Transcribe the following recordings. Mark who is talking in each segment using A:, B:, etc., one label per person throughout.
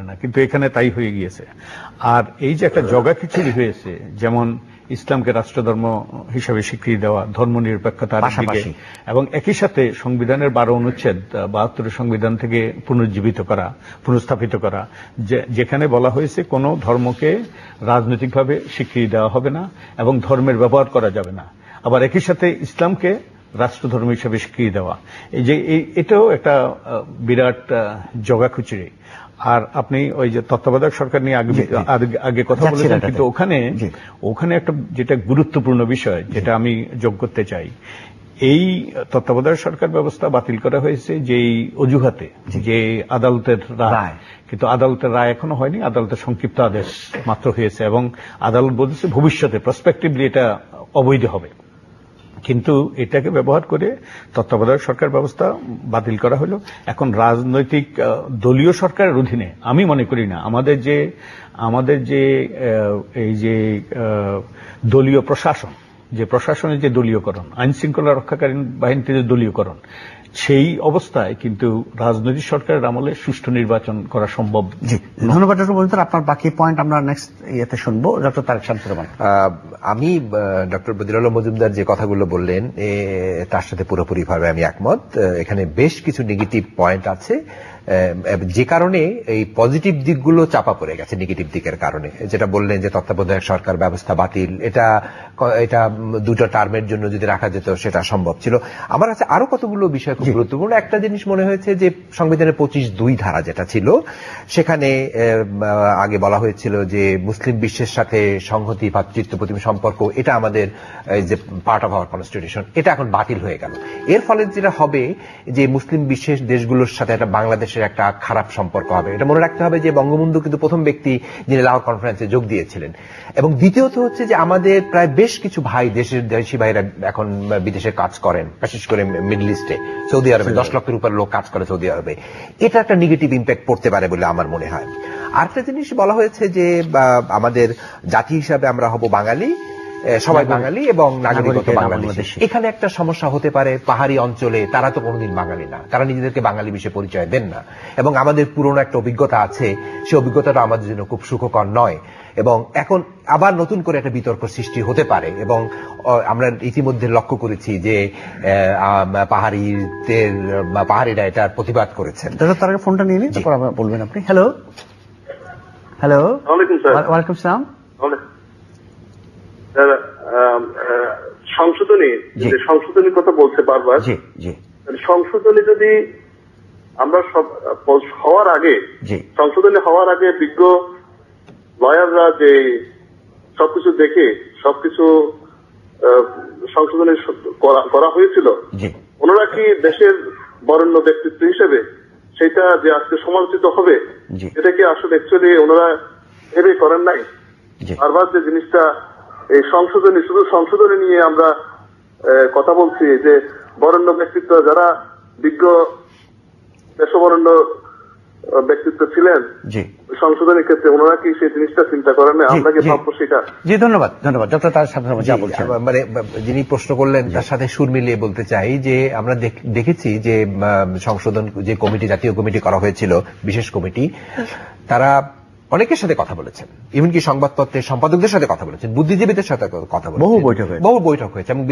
A: না, কিন্তু এখানে তাই হয়ে গিয়েছে। আর এই যে একটা জগা খিচুড়ি হয়েছে, যেমন ইসলামকে রাষ্ট্রধর্ম হিসেবে স্বীকৃতি দেওয়া, ধর্মনিরপেক্ষতার দিকে, এবং একই সাথে সংবিধানের 12 অনুচ্ছেদ 72 সংবিধান থেকে পুনর্জীবিত করা, পুনঃস্থাপিত করা, যেখানে বলা হয়েছে কোন ধর্মকে রাজনৈতিকভাবে স্বীকৃতি দেওয়া হবে না এবং ধর্মের ব্যবহার করা যাবে না। আবার একই সাথে ইসলামকে রাষ্ট্রধর্ম হিসেবে স্বীকৃতি দেওয়া, এই যে এটাও একটা বিরাট জগা খিচুড়ি। আর আপনি ওই যে তত্ত্বাবধায়ক সরকার নিয়ে আগে কথা বলেছেন, কিন্তু ওখানে একটা যেটা গুরুত্বপূর্ণ বিষয়, যেটা আমি যোগ করতে চাই, এই তত্ত্বাবধায়ক সরকার ব্যবস্থা বাতিল করা হয়েছে যেই অজুহাতে, যে আদালতের রায়, কিন্তু আদালতের রায় এখনো হয়নি, আদালতের সংক্ষিপ্ত আদেশ মাত্র হয়েছে, এবং আদালত বলছে ভবিষ্যতে প্রসপেক্টিভলি এটা অবৈধ হবে। কিন্তু এটাকে ব্যবহার করে তত্ত্বাবধায়ক সরকার ব্যবস্থা বাতিল করা হলো। এখন রাজনৈতিক দলীয় সরকারের অধীনে আমি মনে করি না আমাদের যে এই যে দলীয় প্রশাসন, যে প্রশাসনের যে দলীয়করণ, আইন শৃঙ্খলা রক্ষাকারী বাহিনীতে যে দলীয়করণ, সেই অবস্থায় কিন্তু রাজনৈতিক সরকারের আমলে সুষ্ঠু নির্বাচন করা সম্ভব।
B: জি, ধন্যবাদ ডক্টর মজুমদার। আপনার বাকি পয়েন্ট আমরা নেক্সট ইয়েতে শুনবো। ডক্টর তারেক শামসুর রহমান।
C: আমি ডক্টর বদিউল আলম মজুমদার যে কথাগুলো বললেন তার সাথে পুরোপুরিভাবে আমি একমত। এখানে বেশ কিছু নেগেটিভ পয়েন্ট আছে, যে কারণে এই পজিটিভ দিকগুলো চাপা পড়ে গেছে নেগেটিভ দিকের কারণে। যেটা বললেন যে তত্ত্বাবধায়ক সরকার ব্যবস্থা বাতিল, এটা দুটো টার্মের জন্য যদি রাখা যেত সেটা সম্ভব ছিল। আমার কাছে আরো কতগুলো বিষয় খুব গুরুত্বপূর্ণ। একটা জিনিস মনে হয়েছে যে সংবিধানের 25(2) ধারা যেটা ছিল, সেখানে আগে বলা হয়েছিল যে মুসলিম বিশ্বের সাথে সংহতি, ভ্রাতৃত্ব প্রতিম সম্পর্ক, এটা আমাদের যে পার্ট অফ আওয়ার কনস্টিটিউশন, এটা এখন বাতিল হয়ে গেল। এর ফলে যেটা হবে যে মুসলিম বিশ্বের দেশগুলোর সাথে একটা বাংলাদেশের একটা খারাপ সম্পর্ক হবে। এটা মনে রাখতে হবে যে বঙ্গবন্ধু কিন্তু প্রথম ব্যক্তি যিনি লাহোর কনফারেন্সে যোগ দিয়েছিলেন। এবং দ্বিতীয়ত হচ্ছে যে আমাদের প্রায় বেশ কিছু ভাই, দেশি ভাইরা এখন বিদেশে কাজ করেন, বিশেষ করে মিডল ইস্টে, সৌদি আরবে 10 লক্ষের উপর লোক কাজ করে সৌদি আরবে। এটা একটা নেগেটিভ ইম্প্যাক্ট পড়তে পারে বলে আমার মনে হয়। আরেকটা জিনিস বলা হয়েছে যে আমাদের জাতি হিসাবে আমরা হব বাঙালি, সবাই বাঙালি এবং নাগরিকত্ব বাংলাদেশ। এখানে একটা সমস্যা হতে পারে, পাহাড়ি অঞ্চলে তারা তো কোনোদিন বাঙালি না, তারা নিজেদেরকে বাঙালি বিষয়ে পরিচয় দেন না, এবং আমাদের পুরনো একটা অভিজ্ঞতা আছে, সেই অভিজ্ঞতাটা আমাদের জন্য খুব সুখকর নয়, এবং এখন আবার নতুন করে একটা বিতর্ক সৃষ্টি হতে পারে। এবং আমরা ইতিমধ্যে লক্ষ্য করেছি যে পাহাড়িরা এটার প্রতিবাদ করেছেন।
B: তার আগে ফোনটা নিয়ে নিন, তারপর বলবেন আপনি। হ্যালো হ্যালো, ওয়ালাইকুম সালাম।
D: সংশোধনীর কথা বলছে বারবার। সংশোধনী যদি আমরা সংশোধনী হওয়ার আগে বিজ্ঞ লয়াররা যে সবকিছু দেখে সবকিছু সংশোধনী করা হয়েছিল, ওনারা কি দেশের বরেণ্য ব্যক্তিত্ব হিসেবে সেটা যে আজকে সমালোচিত হবে, এটা কি আসলে অ্যাকচুয়ালি ওনারা ভেবে করেন নাই? বারবার যে জিনিসটা এই সংশোধনী, শুধু সংশোধনী নিয়ে আমরা কথা বলছি, যে বরেণ্য ব্যক্তিত্ব যারা বিজ্ঞ দেশবরেণ্য ব্যক্তিত্ব ছিলেন সংশোধনীর ক্ষেত্রে, ওনারা কি সেই জিনিসটা চিন্তা করেন না? আমরা কি ভাববো সেটা?
B: জি, ধন্যবাদ ধন্যবাদ ডক্টর তারেক শামসুর রহমান।
C: মানে যিনি প্রশ্ন করলেন তার সাথে সুর মিলিয়ে বলতে চাই যে আমরা দেখেছি যে সংশোধন যে কমিটি, জাতীয় কমিটি করা হয়েছিল, বিশেষ কমিটি, তারা অনেকের সাথে কথা বলেছেন, এমনকি সংবাদপত্রের সম্পাদকদের সাথে কথা বলেছেন, বুদ্ধিজীবীদের সাথে কথা বলেছেন, বহু বৈঠক হয়েছে, এবং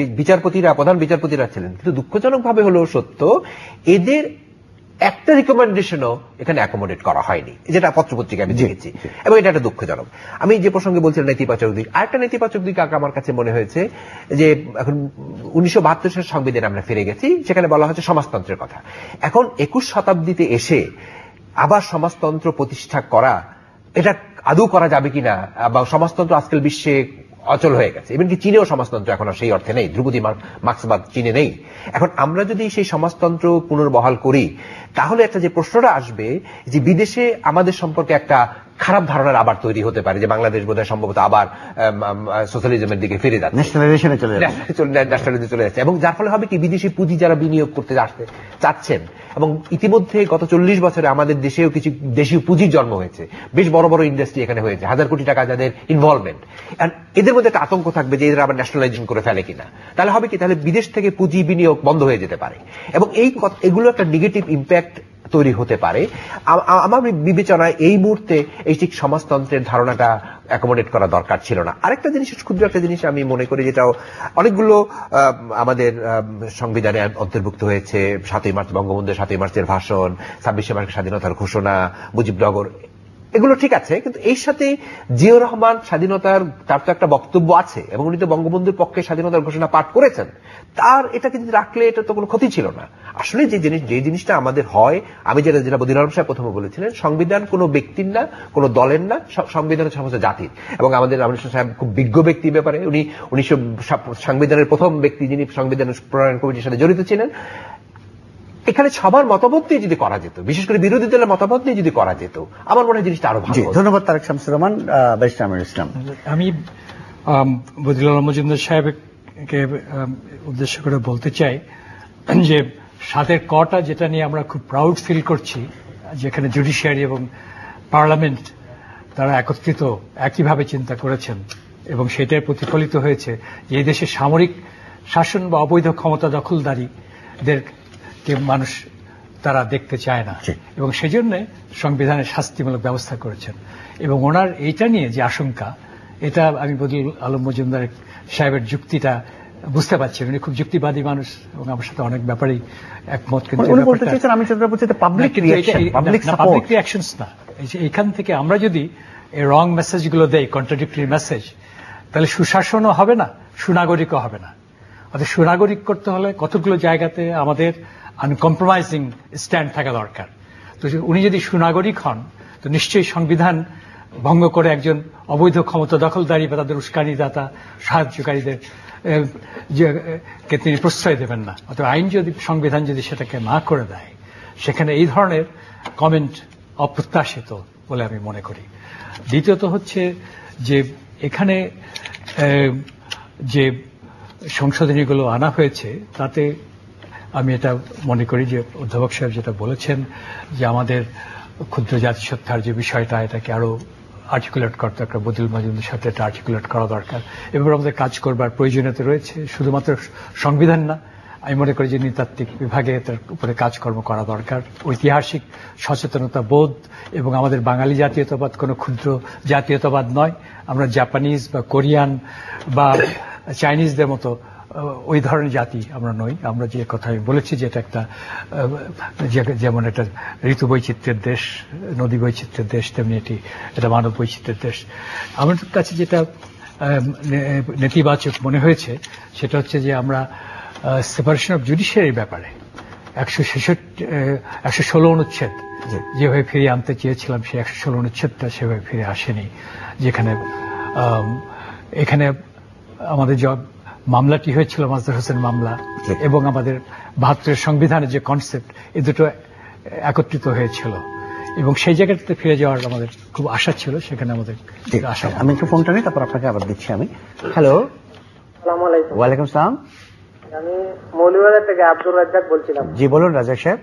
C: প্রধান বিচারপতিরা ছিলেন। কিন্তু দুঃখজনক ভাবে হলেও সত্য, এদের একটা রিকমেন্ডেশনও এখানে অ্যাকোমোডেট করা হয়নি, যেটা পত্রপত্রিকা আমি দেখেছি, এবং এটা একটা দুঃখজনক। আমি যে প্রসঙ্গে বলছিলাম নেতিবাচক দিক, আরেকটা নেতিবাচক দিক আমার কাছে মনে হয়েছে যে এখন 1972 সালের সংবিধানে আমরা ফিরে গেছি, সেখানে বলা হচ্ছে সমাজতন্ত্রের কথা। এখন 21 শতাব্দীতে এসে আবার সমাজতন্ত্র প্রতিষ্ঠা করা, এটা আদৌ করা যাবে কিনা, বা সমাজতন্ত্র আজকাল বিশ্বে অচল হয়ে গেছে, এমনকি চীনেও সমাজতন্ত্র এখন আর সেই অর্থে নেই, ধ্রুপদী মার্ক্সবাদ চীনে নেই। এখন আমরা যদি সেই সমাজতন্ত্র পুনর্বহাল করি, তাহলে একটা যে প্রশ্নটা আসবে যে বিদেশে আমাদের সম্পর্কে একটা খারাপ ধারণার আবার তৈরি হতে পারে যে বাংলাদেশ বোধহয় সম্ভবত আবার সোশ্যালিজমের দিকে ফিরে যাচ্ছে, ন্যাশনালিজমে চলে যাচ্ছে, এবং যার ফলে হবে কি বিদেশি পুঁজি যারা বিনিয়োগ করতে আসতে চাচ্ছেন, এবং ইতিমধ্যে গত 40 বছরে আমাদের দেশেও কিছু দেশীয় পুঁজির জন্ম হয়েছে, বেশ বড় বড় ইন্ডাস্ট্রি এখানে হয়েছে, 1000 কোটি টাকা যাদের ইনভলভমেন্ট, এদের মধ্যে একটা আতঙ্ক থাকবে যে এরা আবার ন্যাশনালাইজেশন করে ফেলে কিনা। তাহলে হবে কি, তাহলে বিদেশ থেকে পুঁজি বিনিয়োগ বন্ধ হয়ে যেতে পারে, এবং এগুলো একটা নেগেটিভ ইম্প্যাক্ট তৈরি হতে পারে। আমার বিবেচনায় এই মুহূর্তে এই ঠিক সমাজতন্ত্রের ধারণাটা অ্যাকোমোডেট করা দরকার ছিল না। আরেকটা জিনিস, ক্ষুদ্র একটা জিনিস আমি মনে করি, যেটাও অনেকগুলো আমাদের সংবিধানে অন্তর্ভুক্ত হয়েছে, 7ই মার্চ বঙ্গবন্ধু 7ই মার্চের ভাষণ, 26শে মার্চের স্বাধীনতার ঘোষণা, মুজিবনগর, এগুলো ঠিক আছে, কিন্তু এর সাথে জিয়াউর রহমান স্বাধীনতার, তার তো একটা বক্তব্য আছে এবং উনি তো বঙ্গবন্ধুর পক্ষে স্বাধীনতার ঘোষণা পাঠ করেছেন, তার এটাকে যদি রাখলে এটা তো কোনো ক্ষতি ছিল না। আসলে যে জিনিসটা আমাদের হয়, আমি যেটা বদিউল আলম সাহেব প্রথমে বলেছিলেন, সংবিধান কোনো ব্যক্তির না, কোনো দলের না, সংবিধান সমস্ত জাতির। এবং আমাদের রামকৃষ্ণ সাহেব খুব বিজ্ঞ ব্যক্তি ব্যাপারে, উনি 1900 সংবিধানের প্রথম ব্যক্তি যিনি সংবিধান প্রণয়ন কমিটির সাথে জড়িত ছিলেন। এখানে সবার মতামত দিয়ে যদি করা যেত, বিশেষ করে বিরোধী দলের মতামত দিয়ে যদি করা যেত, আমার মনে হয় জিনিসটা আরো ভালো।
B: ধন্যবাদ তারেক শামসুর রহমান। ব্যারিস্টার আমিনুল ইসলাম।
E: আমি বদিউল আলম মজুমদার সাহেবকে উদ্দেশ্য করে বলতে চাই যে 7-এর কটা যেটা নিয়ে আমরা খুব প্রাউড ফিল করছি, যেখানে জুডিশিয়ারি এবং পার্লামেন্ট তারা একত্রিত একইভাবে চিন্তা করেছেন এবং সেটাই প্রতিফলিত হয়েছে যে এই দেশে সামরিক শাসন বা অবৈধ ক্ষমতা দখলদারীদেরকে মানুষ তারা দেখতে চায় না, এবং সেজন্য সংবিধানে শাস্তিমূলক ব্যবস্থা করেছেন। এবং ওনার এইটা নিয়ে যে আশঙ্কা, এটা আমি বদিউল আলম মজুমদার সাহেবের যুক্তিটা বুঝতে পারছি। উনি খুব যুক্তিবাদী মানুষ এবং আমার সাথে অনেক ব্যাপারেই একমত। কিন্তু পাবলিক রিঅ্যাকশনস না, এইখান থেকে আমরা যদি এই রং মেসেজগুলো দেই, কন্ট্রাডিক্টরি মেসেজ, তাহলে সুশাসনও হবে না, সুনাগরিকও হবে না। অর্থাৎ সুনাগরিক করতে হলে কতগুলো জায়গাতে আমাদের আনকম্প্রোমাইজিং স্ট্যান্ড থাকা দরকার। তো উনি যদি সুনাগরিক হন, তো নিশ্চয়ই সংবিধান ভঙ্গ করে একজন অবৈধ ক্ষমতা দখলদারী বা তাদের উস্কানিদাতা সাহায্যকারীদের কে তিনি প্রশ্রয় দেবেন না। অর্থাৎ আইন যদি, সংবিধান যদি সেটাকে না করে দেয়, সেখানে এই ধরনের কমেন্ট অপ্রত্যাশিত বলে আমি মনে করি। দ্বিতীয়ত হচ্ছে যে এখানে যে সংশোধনীগুলো আনা হয়েছে, তাতে আমি এটা মনে করি যে অধ্যাপক সাহেব যেটা বলেছেন যে আমাদের ক্ষুদ্র জাতিসত্তার যে বিষয়টা, এটাকে আরো আর্টিকুলেট করতে একটা বদিউল মজুমদার সাথে এটা আর্টিকুলেট করা দরকার। এবার আমাদের কাজ করবার প্রয়োজনীয়তা রয়েছে, শুধুমাত্র সংবিধান না, আমি মনে করি যে নৃতাত্ত্বিক বিভাগে তার উপরে কাজকর্ম করা দরকার। ঐতিহাসিক সচেতনতা বোধ এবং আমাদের বাঙালি জাতীয়তাবাদ কোনো ক্ষুদ্র জাতীয়তাবাদ নয়। আমরা জাপানিজ বা কোরিয়ান বা চাইনিজদের মতো ওই ধরনের জাতি আমরা নই। আমরা যে কথা বলেছি যে এটা একটা, যেমন একটা ঋতু বৈচিত্র্যের দেশ, নদী বৈচিত্র্যের দেশ, তেমনি এটা মানব বৈচিত্র্যের দেশ। আমার কাছে যেটা নেতিবাচক মনে হয়েছে সেটা হচ্ছে যে আমরা সেপারেশন অফ জুডিশিয়ারির ব্যাপারে 116 অনুচ্ছেদ যেভাবে ফিরিয়ে আনতে চেয়েছিলাম, সেই 116 অনুচ্ছেদটা সেভাবে ফিরে আসেনি। যেখানে এখানে আমাদের মামলাটি হয়েছিল মাজদার হোসেন মামলা এবং আমাদের 72-এর সংবিধানের যে কনসেপ্ট, এই দুটো একত্রিত হয়েছিল এবং সেই জায়গাটাতে ফিরে যাওয়ার আমাদের খুব আশা ছিল। সেখানে আমাদের আশা।
B: আমি একটু ফোনটা নিই, তারপর আপনাকে আবার দিচ্ছি আমি। হ্যালো,
F: আসসালামু আলাইকুম।
B: ওয়ালাইকুম আসসালাম।
F: আমি মৌলভীবাজার থেকে আব্দুর রাজ্জাক বলছিলাম।
B: জি বলুন রাজ্জাক সাহেব।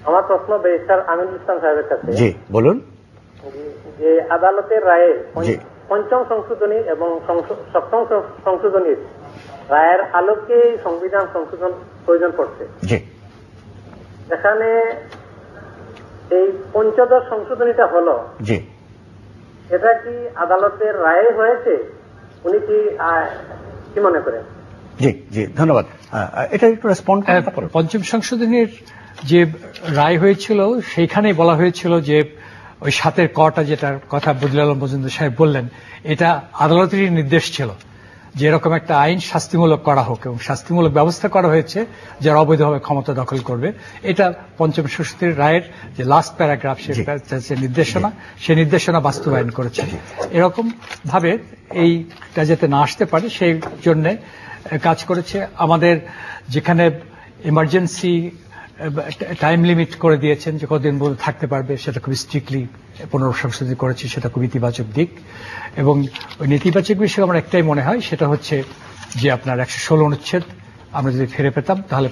F: আমার প্রশ্ন ব্যারিস্টার আমিনুল ইসলাম সাহেবের কাছে।
B: জি বলুন।
F: যে আদালতের রায়ের পঞ্চম সংশোধনী এবং সপ্তম সংশোধনীর রায়ের আলোকে সংবিধান সংশোধন প্রয়োজন পড়ছে।
B: জি,
F: এখানে এই পঞ্চদশ সংশোধনীটা হলো,
B: জি,
F: এটা কি আদালতের রায়ে হয়েছে? উনি কি মনে করেন?
B: জি জি ধন্যবাদ। এটা একটু রেসপন্ড করেন।
E: পঞ্চম সংশোধনীর যে রায় হয়েছিল সেইখানেই বলা হয়েছিল যে ওই 7-এর কটা, যেটার কথা বদিউল আলম মজুমদার সাহেব বললেন, এটা আদালতেরই নির্দেশ ছিল যে এরকম একটা আইন শাস্তিমূলক করা হোক এবং শাস্তিমূলক ব্যবস্থা করা হয়েছে যারা অবৈধভাবে ক্ষমতা দখল করবে। এটা পঞ্চম সংশোধনীর রায়ের যে লাস্ট প্যারাগ্রাফ, সে নির্দেশনা, সেই নির্দেশনা বাস্তবায়ন করেছে। এরকম ভাবে এইটা যাতে না আসতে পারে সেই জন্য কাজ করেছে। আমাদের যেখানে ইমার্জেন্সি টাইম লিমিট করে দিয়েছেন যে কতদিন পর্যন্ত থাকতে পারবে, সেটা খুব স্ট্রিক্টলি পুনঃসংশোধন করেছি, সেটা খুব ইতিবাচক দিক। এবং ওই নেতিবাচক বিষয় আমার একটাই মনে হয়, সেটা হচ্ছে যে আপনার 116 অনুচ্ছেদ আমরা যদি ফিরে পেতাম তাহলে